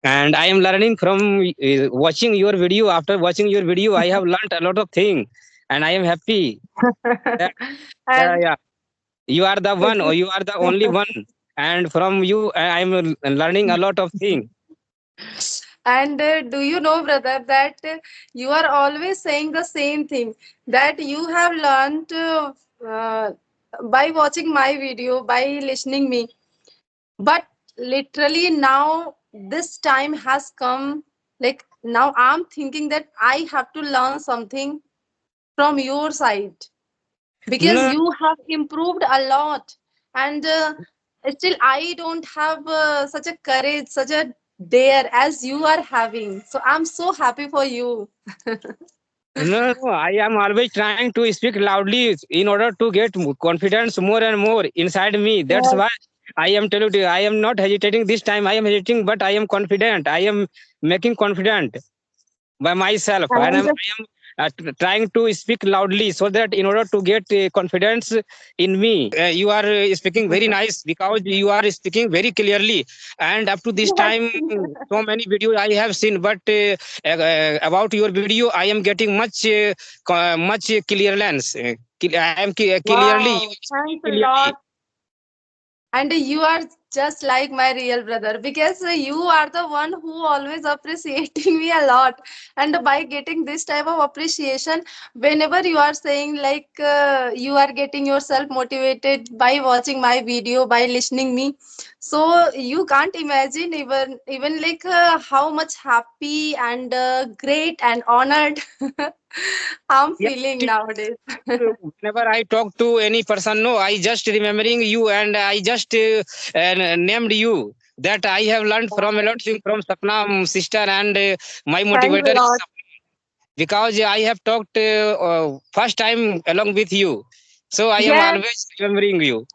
and I am learning from watching your video. After watching your video, I have learned a lot of things, and I am happy that And yeah, you are the it one, or is, you are the only one, and from you, I am learning a lot of things. and do you know, brother, that you are always saying the same thing, that you have learned uh, by watching my video, by listening me. But literally now this time has come, like now I'm thinking that I have to learn something from your side, because No, you have improved a lot. And still I don't have such a courage, such a dare as you are having, so I'm so happy for you. no, no, I am always trying to speak loudly in order to get confidence more and more inside me. That's Yes. why I am telling you, I am not hesitating this time. I am hesitating, but I am confident. I am making confident by myself, and And I am trying to speak loudly so that in order to get confidence in me. You are speaking very nice because you are speaking very clearly, and up to this time so many videos I have seen, but about your video I am getting much clearance. I am clearly, you wow, are speaking thanks a clearly. lot. And you are just like my real brother, because you are the one who always appreciating me a lot. And by getting this type of appreciation, whenever you are saying like you are getting yourself motivated by watching my video, by listening me, so you can't imagine even like how much happy and great and honored I'm Yeah, feeling nowadays. whenever I talk to any person, no, I just remembering you, and I just named you. That I have learned from a lot thing from Sapna sister, and my Thanks a motivator is lot. Sapna, because I have talked first time along with you. So I am Yes. always remembering you.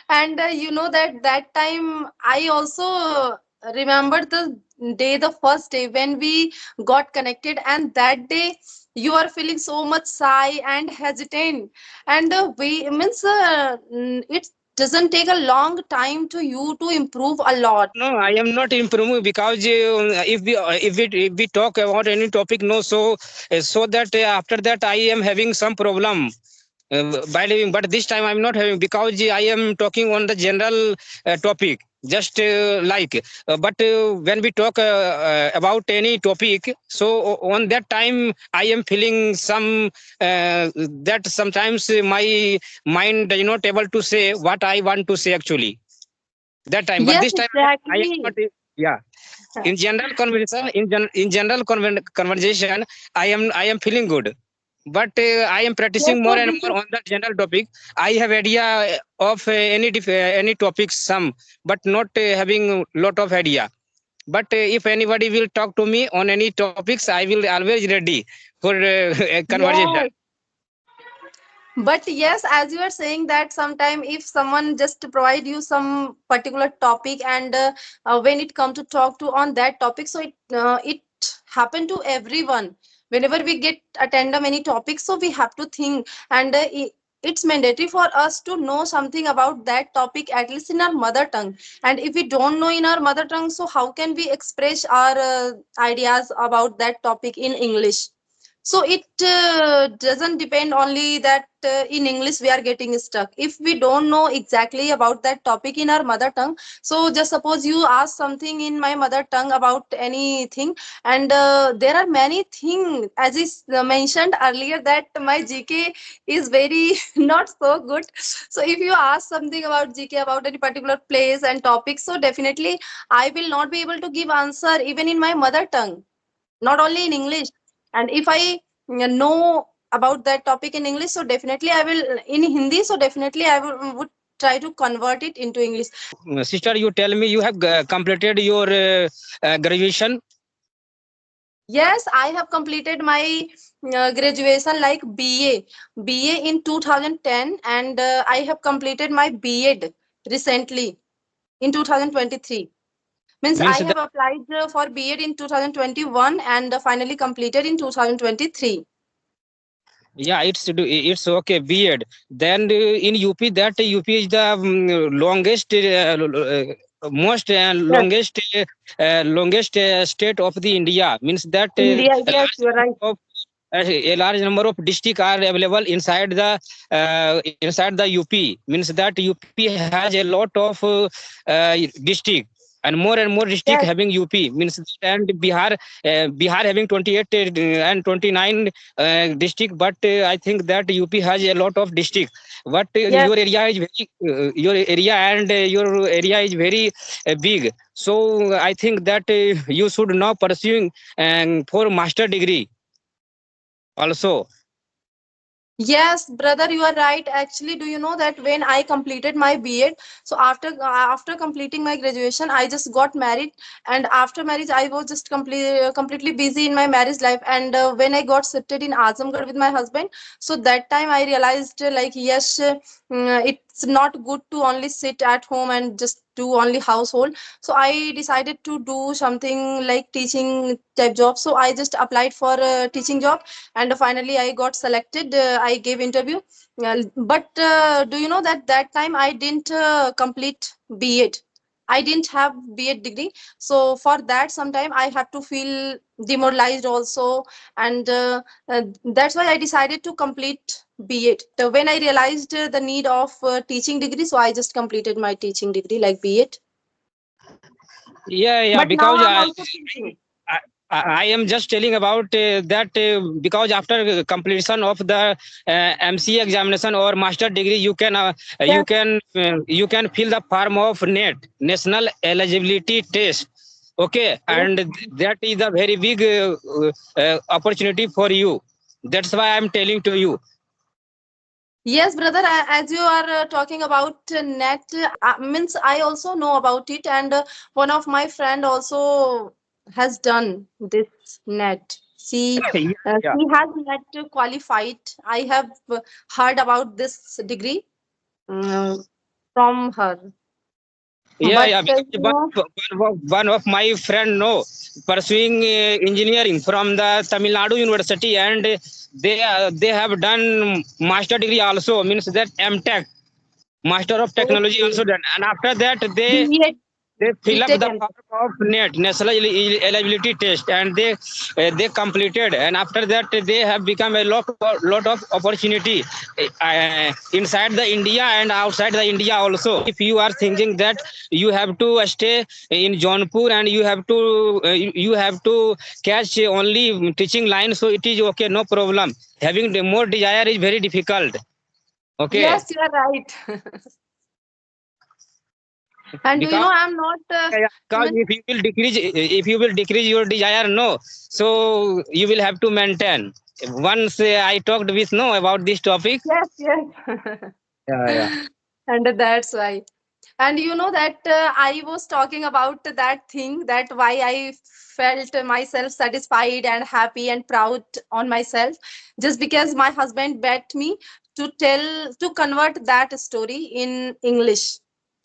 And you know that that time I also remembered the first day when we got connected, and that day you are feeling so much shy and hesitant. And we means it doesn't take a long time to you to improve a lot. No, I am not improving because if we talk about any topic, no, so that after that I am having some problem by living, but this time I'm not having, because I am talking on the general topic, just but when we talk about any topic, so on that time I am feeling some that sometimes my mind does not able to say what I want to say actually that time, but Yes, this time I am not. exactly. Yeah, in general conversation, in general conversation, I am feeling good, but I am Yes, practicing more so and this more is, on the general topic. I have idea of any topics some, but not having lot of idea. But if anybody will talk to me on any topics, I will always ready for a conversation. yes. But yes, as you are saying that sometime if someone just provide you some particular topic, and when it come to talk to on that topic, so it happen to everyone. Whenever we get attend of any topic, so we have to think, and it's mandatory for us to know something about that topic, at least in our mother tongue. And if we don't know in our mother tongue, so how can we express our ideas about that topic in English? So it doesn't depend only that in English we are getting stuck. If we don't know exactly about that topic in our mother tongue, so just suppose you ask something in my mother tongue about anything, and there are many things, as is mentioned earlier, that my GK is very not so good. So if you ask something about GK about any particular place and topic, so definitely I will not be able to give answer even in my mother tongue, not only in English. And if I know about that topic in English, so definitely I will in Hindi, so definitely I would try to convert it into English. Sister, you tell me you have completed your graduation. Yes, I have completed my graduation like BA in 2010, and I have completed my B.Ed recently in 2023. Means I Means have applied for B.Ed in 2021, and finally completed in 2023. yeah, it's okay. Beard. Then in UP, that UP is the longest. most longest state of the India, means that India, a yes, large you're right. number of a large number of districts are available inside the UP. Means that UP has a lot of district, and more district Yes, having UP. Means and Bihar having 28 and 29 district, but I think that UP has a lot of district. But yes. your area and your area is very big. So I think that you should now pursuing for master degree also. Yes, brother, you are right. Actually, do you know that when I completed my B.Ed, so after completing my graduation, I just got married, and after marriage, I was just completely busy in my marriage life. And when I got shifted in Azamgarh with my husband, so that time I realized like yes, it's not good to only sit at home and just do only household. So I decided to do something like teaching type job. So I just applied for a teaching job, and finally I got selected. I gave interview. But do you know that that time I didn't complete B.Ed. I didn't have B.Ed degree, so for that sometime I have to feel demoralized also. And that's why I decided to complete B.Ed. So when I realized the need of teaching degree, so I just completed my teaching degree like B.Ed. Yeah, But now because I'm also thinking. I, I am just telling about that because after completion of the MCA examination or master degree, Yes, you can fill the form of NET, National Eligibility Test. Okay, yes. and that is a very big opportunity for you. That's why I'm telling to you. Yes, brother. As you are talking about net, means I also know about it, and one of my friend also has done this net. Yeah, yeah. She has net qualified. I have heard about this degree from her. Yeah, But yeah. Because you know, one of my friend no pursuing engineering from the Tamil Nadu University, and they have done master degree also. Means that MTech, Master of Technology okay, also done, and after that B.Ed, they fill up B.Tech the and form of NET, National Eligibility Test, and they completed. And after that, they have become a lot of opportunity inside the India and outside the India also. If you are thinking that you have to stay in Jaunpur and you have to catch only teaching line, so it is okay, no problem. Having the more desire is very difficult. Okay, yes, you are right. And do you because know, I'm not. yeah, because Means, if you will decrease your desire no, so you will have to maintain. Once I talked with no about this topic. yes, yes. Yeah, yeah. And that's why. And you know that I was talking about that thing, that why I felt myself satisfied and happy and proud on myself, just because my husband begged me to convert that story in English,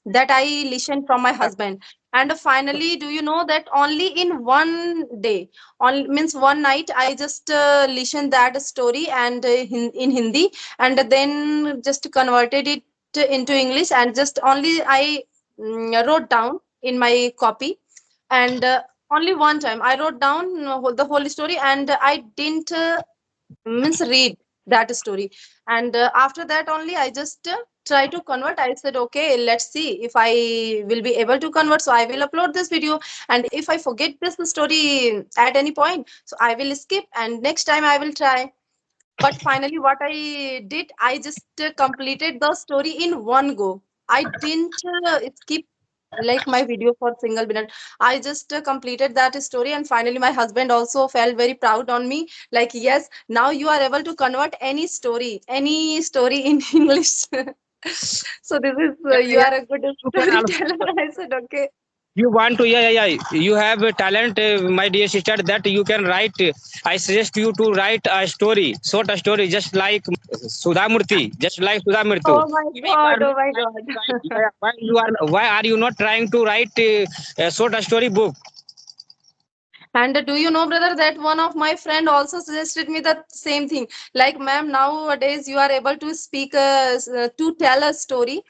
that I listened from my husband. And finally, do you know that only in one day, on means one night, I just listened that story and in Hindi, and then just converted it into English, and just only I wrote down in my copy. And only one time I wrote down the whole story, and I didn't means read that story. And after that only I just try to convert. I said okay, let's see if I will be able to convert, so I will upload this video. And if I forget this story at any point, so I will skip, and next time I will try. But finally what I did, I just completed the story in one go. I didn't skip like my video for single minute. I just completed that story, and finally my husband also felt very proud on me, like yes, now you are able to convert any story in English. So this is Yeah, you yeah. are a good You can storyteller. also, I said okay. you want to, yeah, you have a talent, my dear sister, that you can write. I suggest you to write a story, short story, just like Sudhamurti, just like Sudhamurti. Oh my Why you god, are oh not my trying to write, god. yeah, why are you not trying to write a short story book? And do you know, brother, that one of my friend also suggested me the same thing. Like, ma'am, nowadays you are able to speak, to tell a story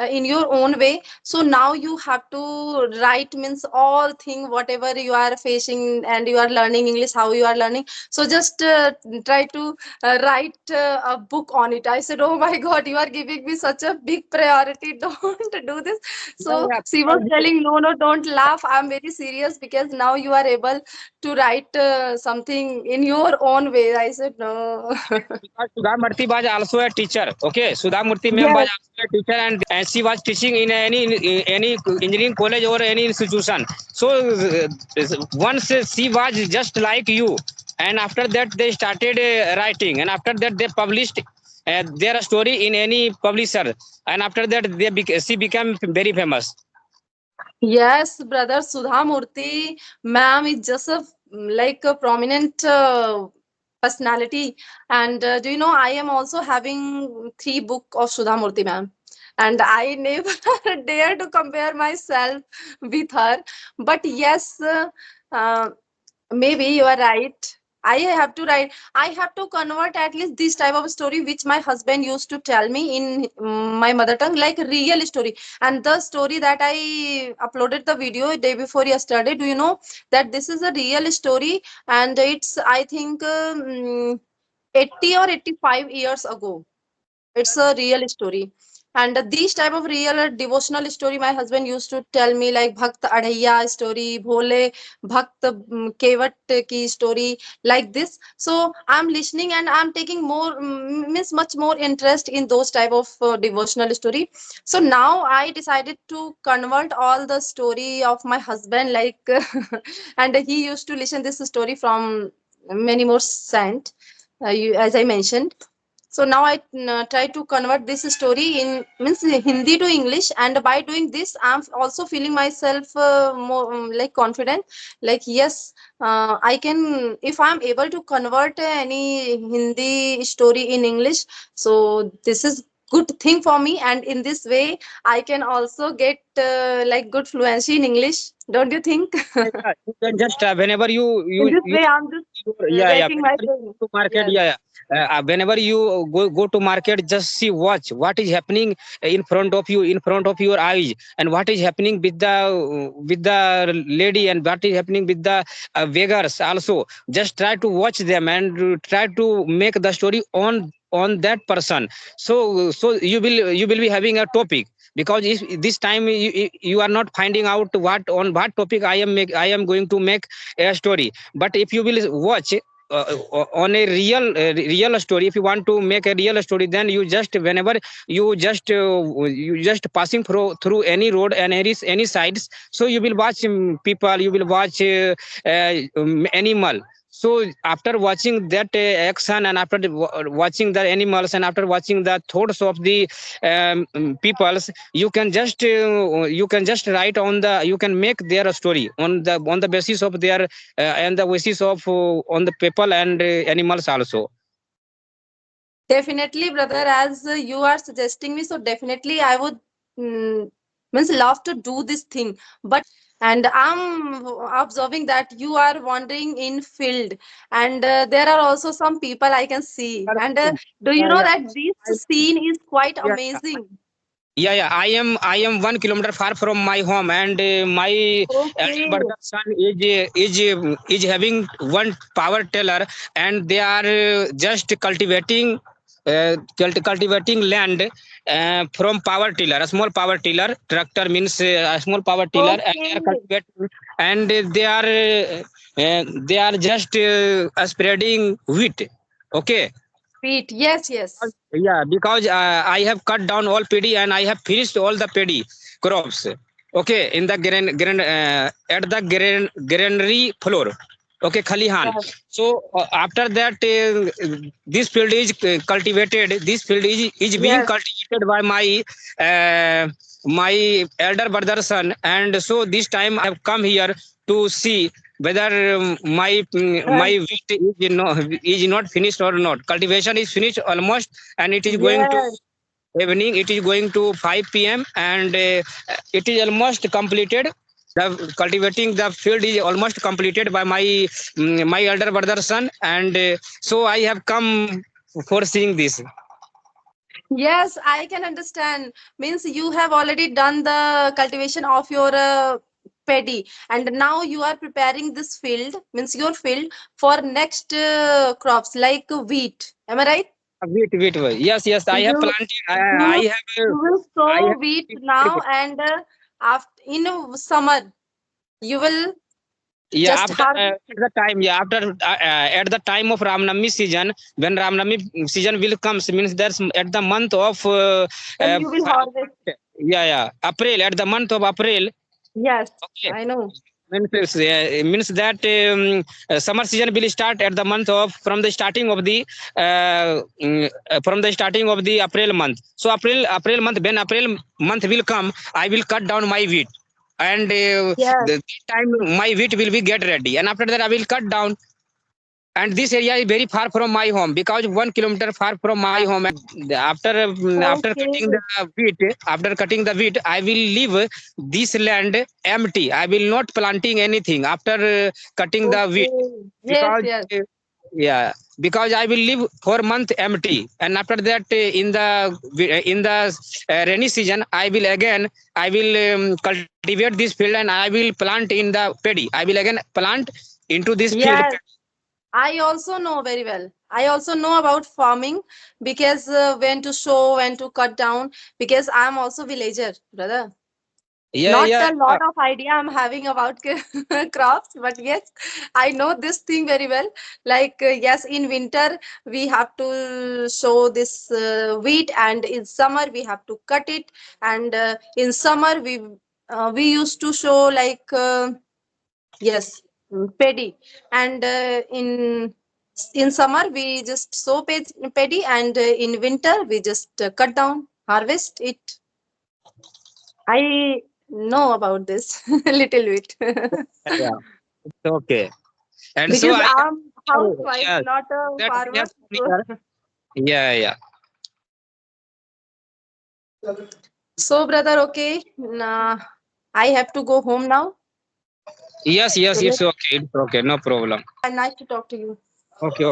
in your own way. So now you have to write, means all thing whatever you are facing, and you are learning English, how you are learning. So just try to write a book on it. I said, oh my God, you are giving me such a big priority. Don't do this. Yeah, So yeah, she was telling, no, no, don't laugh. I'm very serious, because now you are able to write something in your own way. I said, no. because Sudha Murthy was also a teacher. Okay, Sudha Murthy ma'am was Yes, also a teacher, and she was teaching in any engineering college or any institution. So once she was just like you, and after that they started writing, and after that they published their story in any publisher, and after that she became very famous. yes, brother. Sudha Murthy, ma'am, is just a like a prominent personality. And do you know, I am also having three book of Sudha Murthy, ma'am. And I never dare to compare myself with her. But yes, uh, maybe you are right. I have to write. I have to convert at least this type of story which my husband used to tell me in my mother tongue, like real story. And the story that I uploaded the video day before yesterday, do you know that this is a real story? And it's, I think, 80 or 85 years ago. It's a real story. And these type of real devotional story my husband used to tell me, like Bhakt Adhaiya story, Bhole Bhakt Kevat ki story, like this. So I'm listening and I'm taking more, means much more interest in those type of devotional story. So now I decided to convert all the story of my husband, like and he used to listen this story from many more saint, as I mentioned. So now I try to convert this story in, means Hindi to English, and by doing this I'm also feeling myself more like confident, like yes, I can, if I'm able to convert any Hindi story in English, so this is good thing for me, and in this way I can also get like good fluency in English, don't you think? Yeah, yeah. You can just whenever In this you way I'm just yeah, yeah. getting my Whenever you training. go to market, Yes, yeah, yeah. Whenever you go to market, just see, watch what is happening in front of you, in front of your eyes, and what is happening with the lady, and what is happening with the beggars. Also, just try to watch them and try to make the story on that person. So you will be having a topic, because if this time you are not finding out what topic I am going to make a story. But if you will watch on a real story, if you want to make a real story, then you just, whenever you just passing through any road and any sides, so you will watch people, you will watch animal. So after watching that action, and after watching the animals, and after watching the thoughts of the peoples, you can just write on the, you can make their story on the basis of their and the basis of on the people and animals also. definitely, brother. As you are suggesting me, so definitely I would, means love to do this thing. But and I'm observing that you are wandering in field, and there are also some people I can see. And do you Yeah, know yeah. that this scene is quite Yeah, amazing? yeah. I am 1 kilometer far from my home, and my elder Okay, brother son is having one power tiller, and they are just cultivating land from power tiller, a small power tiller. Tractor means a small power tiller, and they are okay. cultivating, and they are just spreading wheat. Okay. Sweet. Yes, yes. Yeah, because I have cut down all paddy, and I have finished all the paddy crops. Okay, in the at the granary floor. Okay, Khalihan. Yes. So after that, this field is cultivated. This field is being Yes. cultivated by uh, my elder brother son, and so this time I have come here to see whether my wheat is not finished or not. Cultivation is finished almost, and it is going to Yes. evening. It is going to 5 p.m. and it is almost completed. The cultivating the field is almost completed by my elder brother son, and so I have come for seeing this. Yes, I can understand. Means you have already done the cultivation of your paddy, and now you are preparing this field, means your field, for next crops like wheat. Am I right? Wait. Yes, yes. I have You planted. you Uh, you will I sow have. wheat now, and after in summer you will Yeah, just after harvest at it. the time, yeah, after at the time of Ramnami season, when Ramnami season will comes, means there's at the month of Then you will harvest. yeah, April, at the month of April. Yes, Okay, I know. means that summer season will start at the month of from the starting of the April month. So April month, when April month will come, I will cut down my wheat, and Yes. the time my wheat will be get ready, and after that I will cut down. And this area is very far from my home, because 1 kilometer far from my home. And after cutting Okay. the wheat, I will leave this land empty. I will not planting anything after cutting the wheat, Okay. Yes, because yes. yeah, because I will leave for a month empty, and after that in the rainy season I will cultivate this field, and I will plant in the paddy. I will again plant into this field. Yes. I also know very well. I also know about farming, because when to sow, when to cut down, because I'm also villager, brother. Yeah, Not yeah, a lot of idea I'm having about crops, but yes, I know this thing very well. Like, yes, in winter we have to sow this wheat, and in summer we have to cut it. And in summer we used to sow like yes, paddy. And in summer we just sow paddy, and in winter we just cut down, harvest it. I know about this little bit. yeah. Okay. And so Because I have, I'm housewife, yeah, not a that I farmer. have clear. Yeah. So, brother, okay. Nah, I have to go home now. Yes, So it's okay. It's okay. No problem. nice to talk to you. Okay.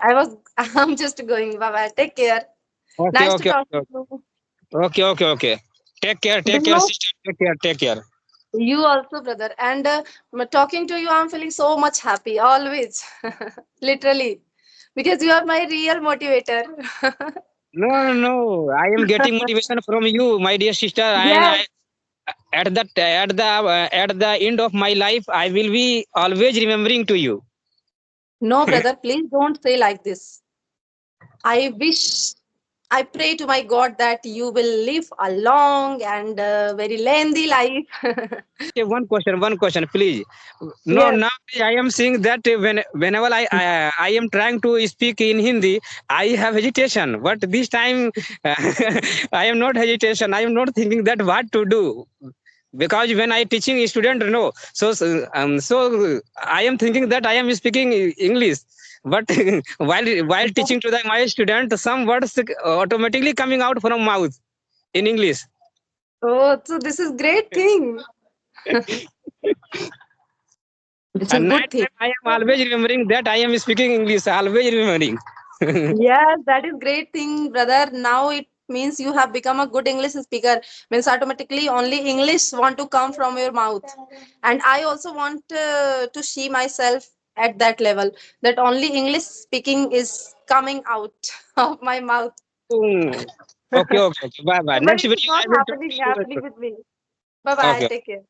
I was, I'm just going. Bye bye. Take care. Okay, Nice to okay, talk okay. to you. Okay. Do Take care, you? sister. Take care. You also, brother. And talking to you, I'm feeling so much happy always. Literally. Because you are my real motivator. No. I am getting motivation from you, my dear sister, and Yes. I, at the end of my life, I will be always remembering to you. No, brother, please don't say like this. I wish, I pray to my God that you will live a long and very lengthy life. Okay, one question, please. No, Yes. now I am seeing that whenever I am trying to speak in Hindi, I have hesitation. But this time, I am not hesitation. I am not thinking that what to do, because when I teaching a student, no, so I am thinking that I am speaking English. But while teaching to my student, some words automatically coming out from mouth in English. Oh, so this is great thing. It's a And good night thing. time, I am always remembering that I am speaking English. Always remembering. Yes, that is great thing, brother. Now it means you have become a good English speaker. Means automatically only English want to come from your mouth. And I also want to see myself at that level, that only English speaking is coming out of my mouth. Hmm. Okay. Bye. But Next it's video, not I will talk to happening you. with me. Bye bye. Okay. Take care.